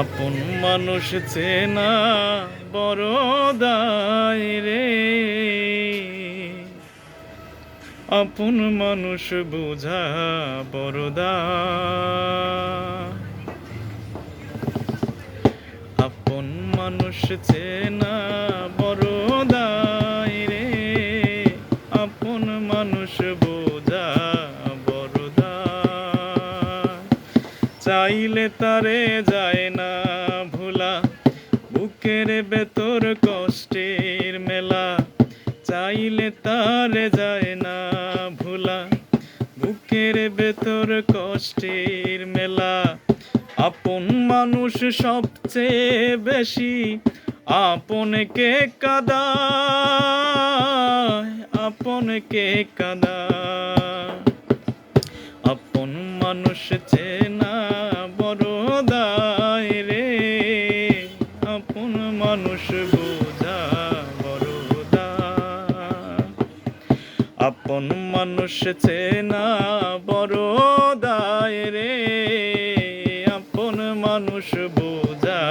আপন মানুষ চেনা বড় দায় রে, আপন মানুষ বোঝা বড় দায়। আপন মানুষ চেনা বড় দায় রে, আপন মানুষ বোঝা বড় দায়। চাইলে তারে যায় না ভোলা, বুকের ভেতর কষ্টের মেলা। চাইলে তারে যায় না ভোলা, বুকের ভেতর কষ্টের মেলা। আপন মানুষ সবচেয়ে বেশি আপনকে কাঁদায়, আপনকে কাঁদায়। আপন মানুষ চেনা বড় দায় রে, আপন মানুষ বোঝা বড় দায়। আপন মানুষ চেনা বড় দায় রে, আপন মানুষ বোঝা